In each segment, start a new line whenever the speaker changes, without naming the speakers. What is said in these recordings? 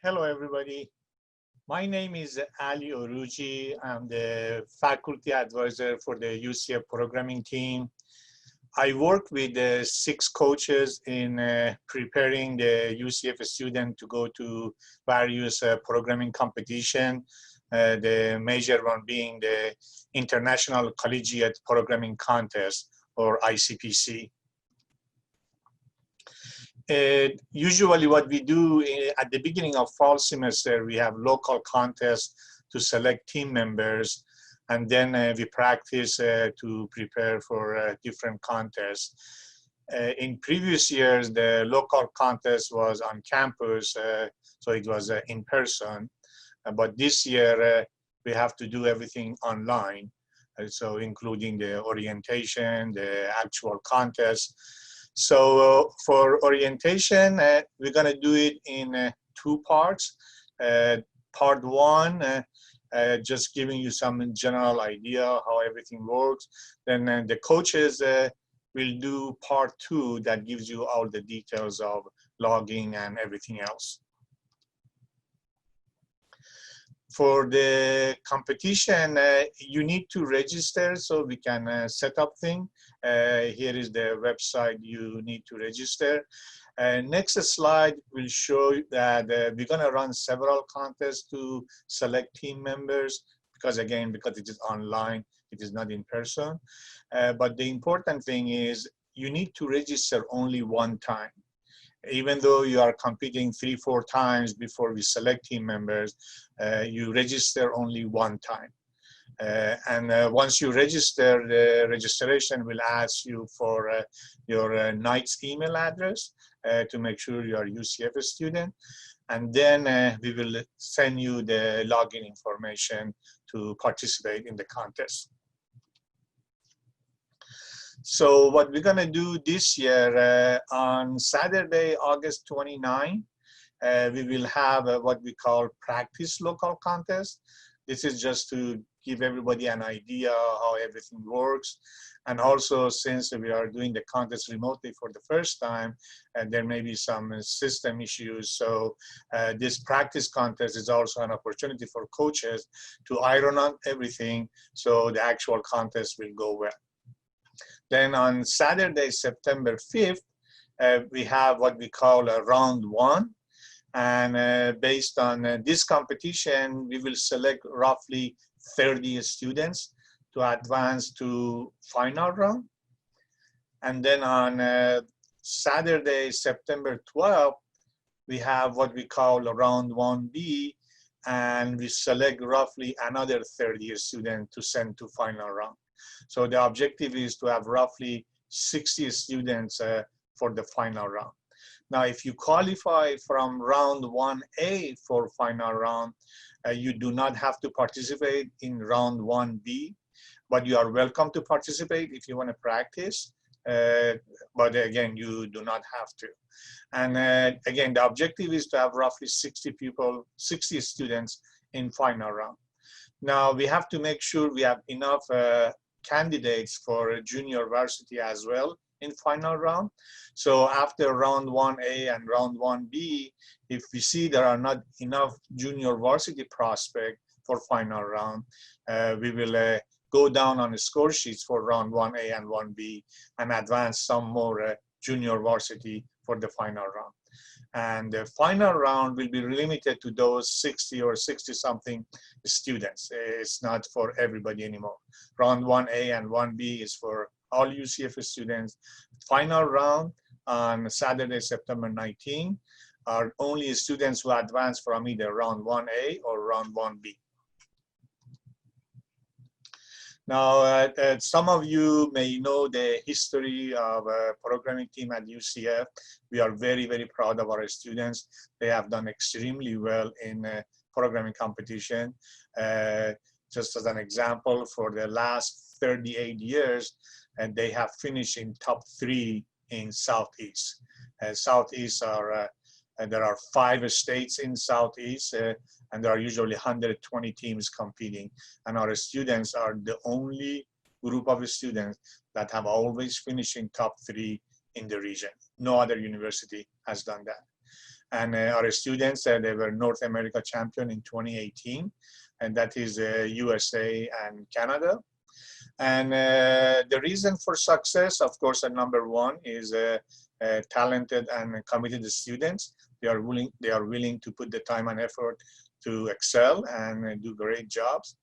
Hello, everybody. My name is Ali Orooji. I'm the faculty advisor for the UCF Programming Team. I work with 6 coaches in preparing the UCF student to go to various programming competition. The major one being the International Collegiate Programming Contest, or ICPC. Usually what we do at the beginning of fall semester, we have local contests to select team members, and then we practice to prepare for different contests. In previous years, the local contest was on campus, so it was in person. But this year, we have to do everything online, so including the orientation, the actual contest. So for orientation, we're going to do it in 2 parts. Part 1, just giving you some general idea how everything works. Then the coaches will do part 2 that gives you all the details of logging and everything else. For the competition, you need to register so we can set up things. Here is the website you need to register. Next slide will show that we're going to run several contests to select team members because it is online, it is not in person. But the important thing is you need to register only 1 time. Even though you are competing 3-4 times before we select team members, you register only 1 time. Once you register, the registration will ask you for your NIGHTS email address to make sure you are a UCF student. And then we will send you the login information to participate in the contest. So what we're going to do this year, on Saturday, August 29, we will have what we call practice local contest. This is just to give everybody an idea how everything works. And also, since we are doing the contest remotely for the first time, and there may be some system issues. So this practice contest is also an opportunity for coaches to iron out everything so the actual contest will go well. Then on Saturday, September 5th, we have what we call a round 1. And based on this competition, we will select roughly 30 students to advance to final round. And then on Saturday, September 12th, we have what we call a round 1B, and we select roughly another 30 students to send to final round. So the objective is to have roughly 60 students for the final round. Now, if you qualify from round 1A for final round, you do not have to participate in round 1B, but you are welcome to participate if you want to practice. But again, you do not have to. And again, the objective is to have roughly 60 students in final round. Now, we have to make sure we have enough candidates for junior varsity as well in final round. So after round 1A and round 1B, if we see there are not enough junior varsity prospect for final round, we will go down on the score sheets for round 1A and 1B and advance some more junior varsity for the final round. And the final round will be limited to those 60 or 60-something students. It's not for everybody anymore. Round 1A and 1B is for all UCF students. Final round on Saturday, September 19, are only students who advance from either round 1A or round 1B. Now, some of you may know the history of a programming team at UCF. We are very, very proud of our students. They have done extremely well in programming competition. Just as an example, for the last 38 years, and they have finished in top 3 in Southeast. Southeast are, there are 5 states in Southeast, and there are usually 120 teams competing. And our students are the only group of students that have always finished in top 3 in the region. No other university has done that. And our students, they were North America champion in 2018, and that is USA and Canada. And the reason for success, of course, number one is talented and committed students. They are willing to put the time and effort to excel and do great jobs.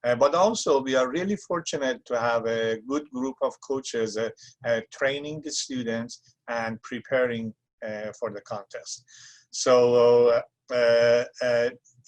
But also, we are really fortunate to have a good group of coaches training the students and preparing for the contest. So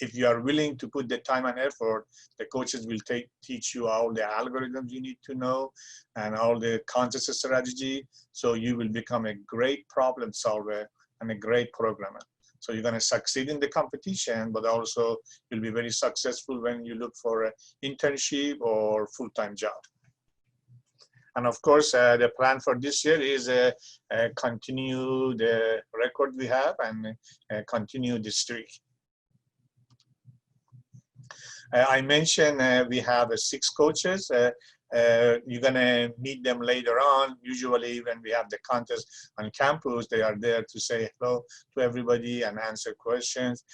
if you are willing to put the time and effort, the coaches will teach you all the algorithms you need to know and all the contest strategy. So you will become a great problem solver and a great programmer. So you're going to succeed in the competition, but also you'll be very successful when you look for an internship or full-time job. And of course, the plan for this year is continue the record we have and continue the streak. I mentioned we have 6 coaches. You're going to meet them later on. Usually when we have the contest on campus, they are there to say hello to everybody and answer questions.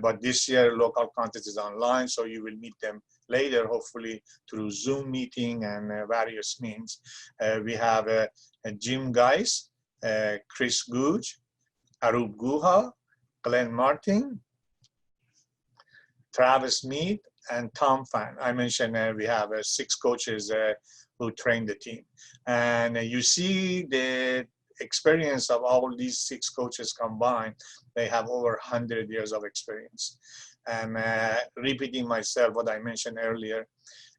But this year, local contest is online, so you will meet them later, hopefully through Zoom meeting and various means. We have Jim Geis, Chris Googe, Arup Guha, Glenn Martin, Travis Mead, and Tom Fan. I mentioned we have 6 coaches who train the team. And you see the experience of all these 6 coaches combined. They have over 100 years of experience. And repeating myself, what I mentioned earlier,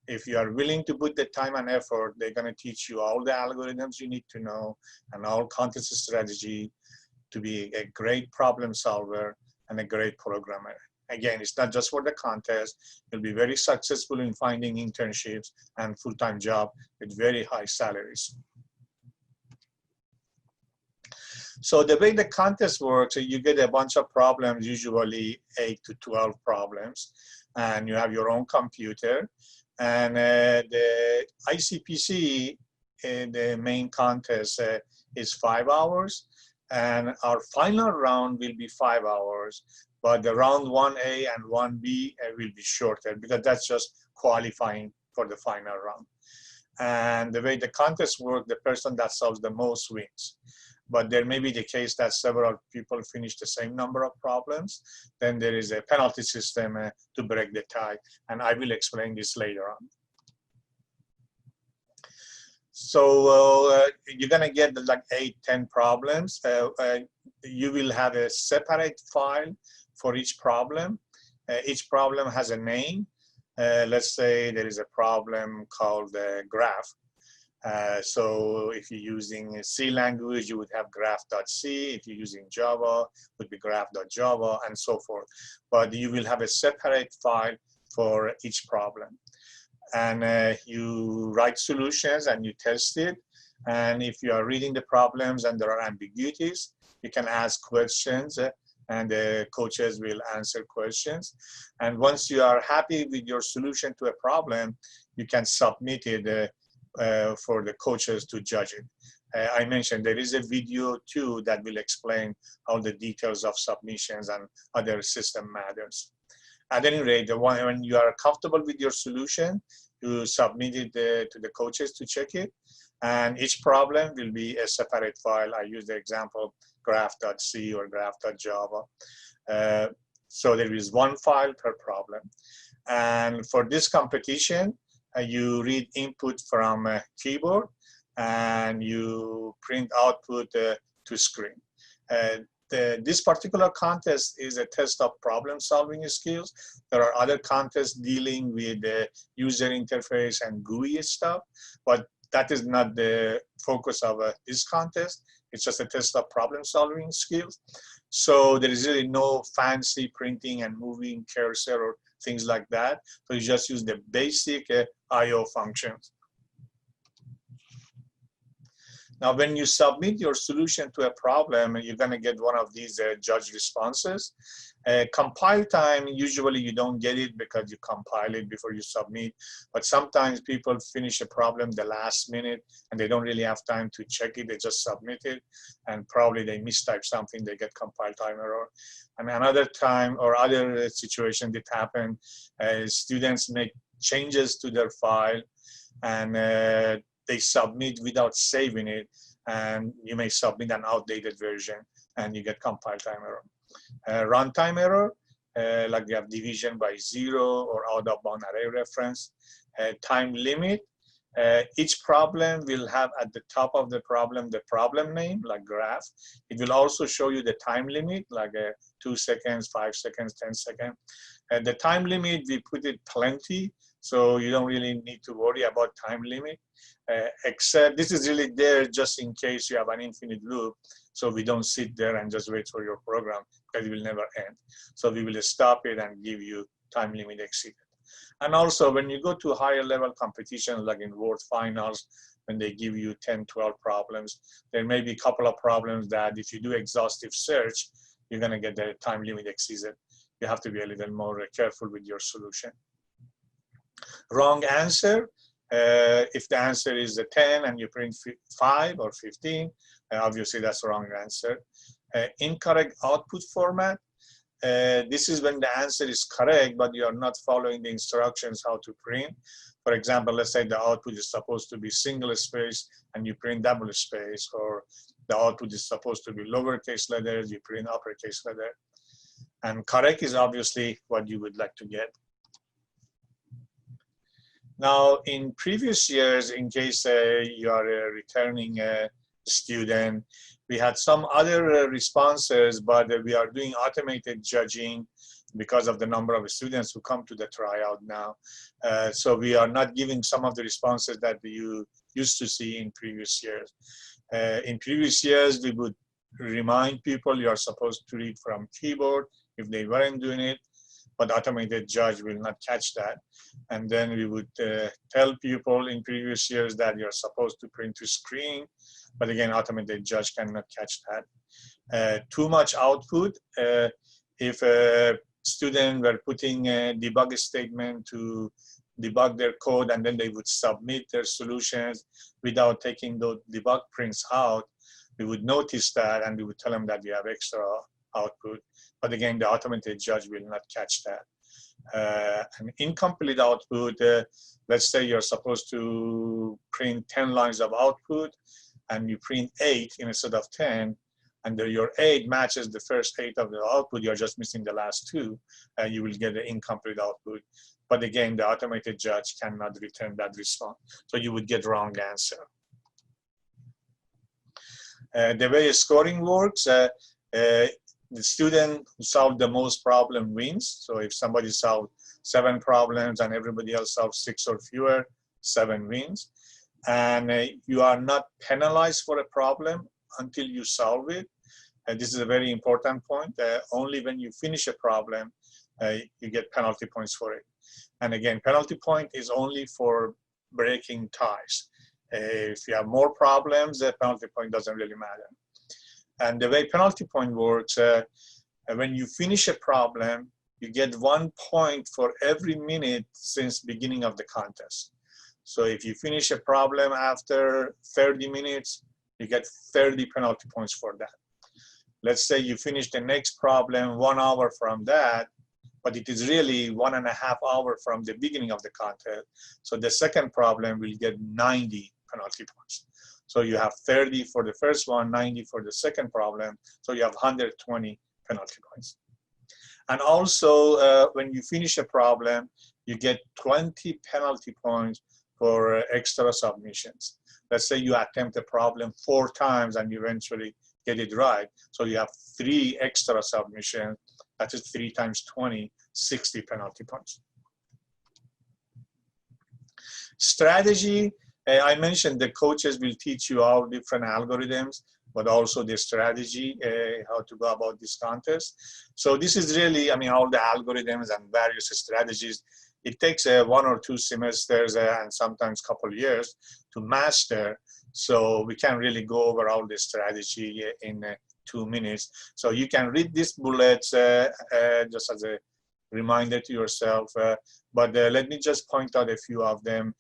if you are willing to put the time and effort, they're going to teach you all the algorithms you need to know and all contest strategy to be a great problem solver and a great programmer. Again, it's not just for the contest. You'll be very successful in finding internships and full-time job with very high salaries. So the way the contest works, you get a bunch of problems, usually 8 to 12 problems, and you have your own computer. And the ICPC, the main contest is 5 hours, and our final round will be 5 hours. But the round 1A and 1B will be shorter because that's just qualifying for the final round. And the way the contest works, the person that solves the most wins. But there may be the case that several people finish the same number of problems. Then there is a penalty system to break the tie. And I will explain this later on. So you're going to get like 8, 10 problems. You will have a separate file for each problem. Each problem has a name. Let's say there is a problem called graph. So if you're using C language, you would have graph.c. If you're using Java, it would be graph.java, and so forth. But you will have a separate file for each problem. And you write solutions and you test it. And if you are reading the problems and there are ambiguities, you can ask questions and the coaches will answer questions. And once you are happy with your solution to a problem, you can submit it for the coaches to judge it. I mentioned there is a video too that will explain all the details of submissions and other system matters. At any rate, when you are comfortable with your solution, you submit it to the coaches to check it. And each problem will be a separate file. I use the example graph.c or graph.java. So there is one file per problem. And for this competition, you read input from a keyboard and you print output to screen. This particular contest is a test of problem solving skills. There are other contests dealing with the user interface and GUI stuff, but that is not the focus of this contest. It's just a test of problem solving skills. So there is really no fancy printing and moving cursor or things like that. So you just use the basic IO functions. Now, when you submit your solution to a problem, you're going to get one of these judge responses. Compile time, usually you don't get it because you compile it before you submit. But sometimes people finish a problem the last minute and they don't really have time to check it. They just submit it and probably they mistype something, they get compile time error. And another time or other situation that happen, students make changes to their file and they submit without saving it, and you may submit an outdated version and you get compile time error. Runtime error, like you have division by 0 or out of bound array reference. Time limit, each problem will have at the top of the problem name, like graph. It will also show you the time limit, like 2 seconds, 5 seconds, 10 seconds. The time limit, we put it plenty, so you don't really need to worry about time limit, except this is really there just in case you have an infinite loop, so we don't sit there and just wait for your program because it will never end. So we will stop it and give you time limit exceeded. And also when you go to higher level competitions, like in World Finals, when they give you 10, 12 problems, there may be a couple of problems that if you do exhaustive search, you're gonna get the time limit exceeded. You have to be a little more careful with your solution. Wrong answer, if the answer is a 10 and you print 5 or 15, obviously that's the wrong answer. Incorrect output format, this is when the answer is correct, but you are not following the instructions how to print. For example, let's say the output is supposed to be single space and you print double space, or the output is supposed to be lowercase letters, you print uppercase letter. And correct is obviously what you would like to get. Now, in previous years, in case you are a returning student, we had some other responses, but we are doing automated judging because of the number of students who come to the tryout now. So we are not giving some of the responses that you used to see in previous years. In previous years, we would remind people you are supposed to read from keyboard if they weren't doing it, but automated judge will not catch that. And then we would tell people in previous years that you're supposed to print to screen, but again, automated judge cannot catch that. Too much output, if a student were putting a debug statement to debug their code and then they would submit their solutions without taking those debug prints out, we would notice that and we would tell them that you have extra output. But again, the automated judge will not catch that. An incomplete output, let's say you're supposed to print 10 lines of output and you print 8 instead of 10, and your 8 matches the first 8 of the output, you're just missing the last 2, you will get an incomplete output. But again, the automated judge cannot return that response. So you would get wrong answer. The way scoring works, the student who solved the most problem wins. So if somebody solved 7 problems and everybody else solved 6 or fewer, 7 wins. And you are not penalized for a problem until you solve it. This is a very important point. Only when you finish a problem, you get penalty points for it. And again, penalty point is only for breaking ties. If you have more problems, the penalty point doesn't really matter. And the way penalty point works, when you finish a problem, you get 1 point for every minute since beginning of the contest. So if you finish a problem after 30 minutes, you get 30 penalty points for that. Let's say you finish the next problem 1 hour from that, but it is really 1.5 hours from the beginning of the contest. So the second problem will get 90 penalty points. So you have 30 for the first one, 90 for the second problem. So you have 120 penalty points. And also, when you finish a problem, you get 20 penalty points for extra submissions. Let's say you attempt a problem 4 times and you eventually get it right. So you have 3 extra submissions. That is 3 times 20, 60 penalty points. Strategy, I mentioned the coaches will teach you all different algorithms, but also the strategy, how to go about this contest. So this is really, I mean, all the algorithms and various strategies it takes 1 or 2 semesters and sometimes couple years to master. So we can't really go over all the strategy in 2 minutes. So you can read these bullets just as a reminder to yourself. But let me just point out a few of them.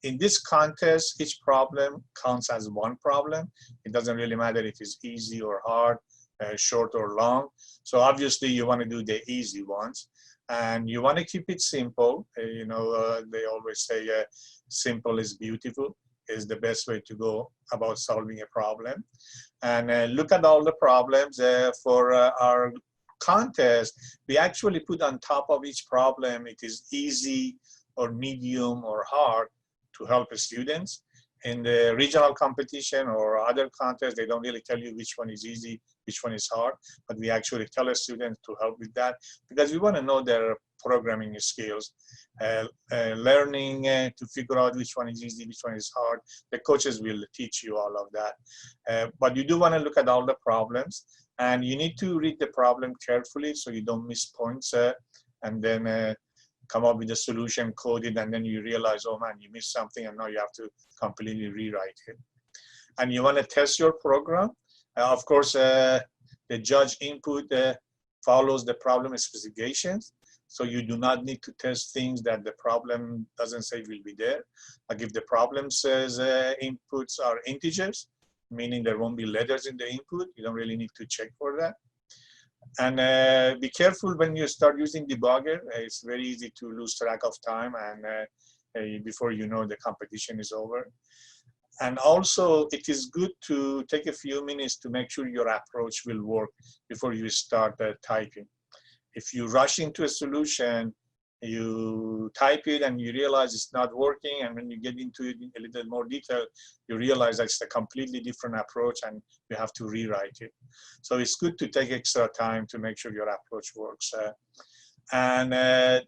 In this contest, each problem counts as one problem. It doesn't really matter if it's easy or hard, short or long. So obviously you want to do the easy ones, and you want to keep it simple. You know, they always say simple is beautiful is the best way to go about solving a problem. And look at all the problems. For our contest, we actually put on top of each problem, it is easy or medium or hard, to help the students. In the regional competition or other contests, they don't really tell you which one is easy, which one is hard, but we actually tell a student to help with that, because we want to know their programming skills, learning to figure out which one is easy, which one is hard. The coaches will teach you all of that. But you do want to look at all the problems, and you need to read the problem carefully so you don't miss points, and then come up with a solution, code it, and then you realize, oh man, you missed something, and now you have to completely rewrite it. And you want to test your program. Of course, the judge input follows the problem specifications. So you do not need to test things that the problem doesn't say will be there. Like if the problem says inputs are integers, meaning there won't be letters in the input, you don't really need to check for that. And be careful when you start using debugger. It's very easy to lose track of time, and before you know, the competition is over. And also, it is good to take a few minutes to make sure your approach will work before you start typing. If you rush into a solution, you type it and you realize it's not working, and when you get into it in a little more detail, you realize that it's a completely different approach and you have to rewrite it. So it's good to take extra time to make sure your approach works. And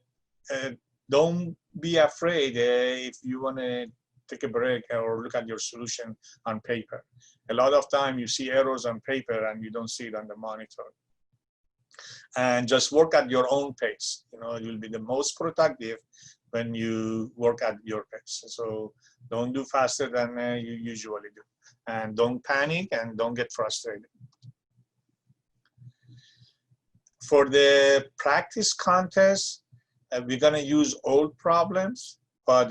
don't be afraid if you want to take a break or look at your solution on paper. A lot of time you see errors on paper and you don't see it on the monitor. And just work at your own pace. You know, you'll be the most productive when you work at your pace. So don't do faster than you usually do. And don't panic and don't get frustrated. For the practice contest, we're gonna use old problems, but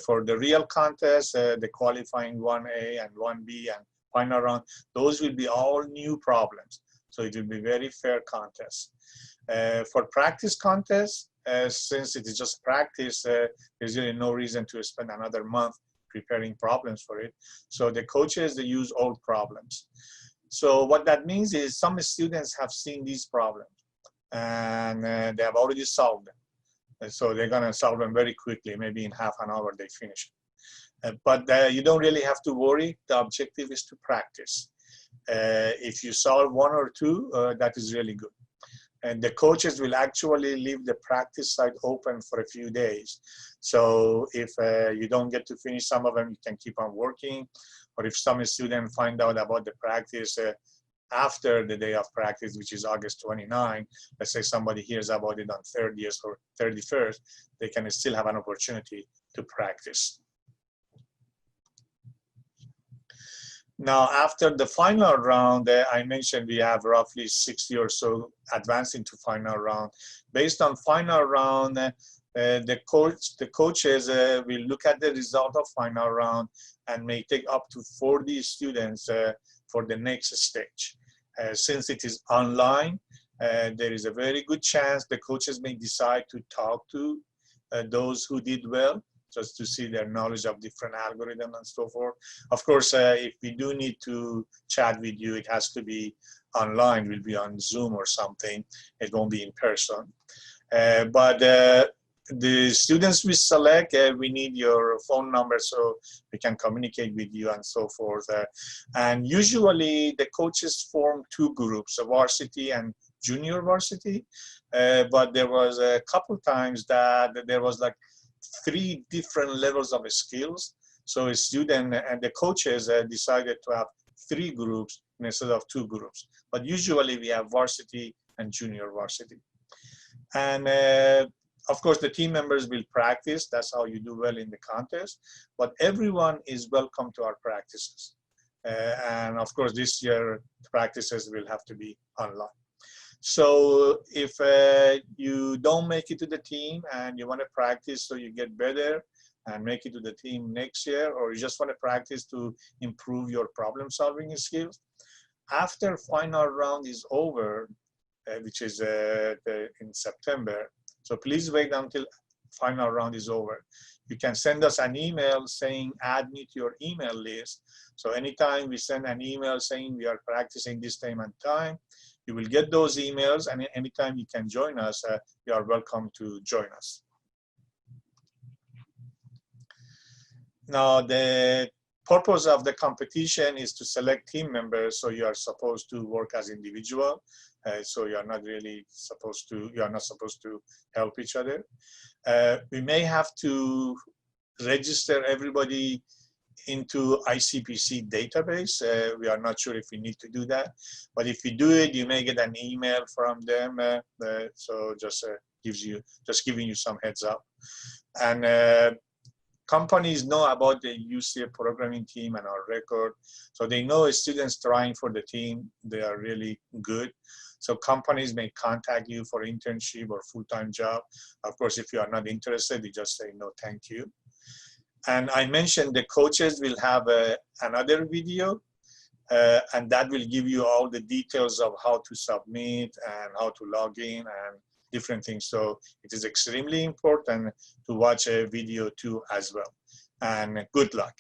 for the real contest, the qualifying 1A and 1B and final round, those will be all new problems. So it will be very fair contest. For practice contest, since it is just practice, there's really no reason to spend another month preparing problems for it. So the coaches, they use old problems. So what that means is some students have seen these problems and they have already solved them. And so they're gonna solve them very quickly, maybe in half an hour they finish it. But you don't really have to worry. The objective is to practice. If you solve 1 or 2, that is really good. And the coaches will actually leave the practice site open for a few days. So if you don't get to finish some of them, you can keep on working. Or if some students find out about the practice after the day of practice, which is August 29, let's say somebody hears about it on 30th or 31st, they can still have an opportunity to practice. Now, after the final round, I mentioned we have roughly 60 or so advancing to final round. Based on final round, the coaches will look at the result of final round and may take up to 40 students for the next stage. Since it is online, there is a very good chance the coaches may decide to talk to those who did well, just to see their knowledge of different algorithms and so forth. Of course, if we do need to chat with you, it has to be online. We'll be on Zoom or something. It won't be in person. But the students we select, we need your phone number so we can communicate with you and so forth. And usually the coaches form 2 groups, a varsity and junior varsity. But there was a couple times that there was like 3 different levels of skills. So a student and the coaches decided to have 3 groups instead of 2 groups. But usually we have varsity and junior varsity. And Of course, the team members will practice. That's how you do well in the contest. But everyone is welcome to our practices. And of course, this year, practices will have to be online. So if you don't make it to the team and you want to practice so you get better and make it to the team next year, or you just want to practice to improve your problem solving skills, after final round is over, which is in September, so please wait until final round is over. You can send us an email saying, add me to your email list. So anytime we send an email saying we are practicing this time and time, you will get those emails, and anytime you can join us, you are welcome to join us. Now, the purpose of the competition is to select team members, so you are supposed to work as individual. So you are not really supposed to, you are not supposed to help each other. We may have to register everybody into ICPC database. We are not sure if we need to do that, but if we do it, you may get an email from them. So just giving you some heads up. And companies know about the UCF programming team and our record, so they know students trying for the team, they are really good. So companies may contact you for internship or full-time job. Of course, if you are not interested, you just say no, thank you. And I mentioned the coaches will have another video, and that will give you all the details of how to submit and how to log in and different things. So it is extremely important to watch a video too as well. And good luck.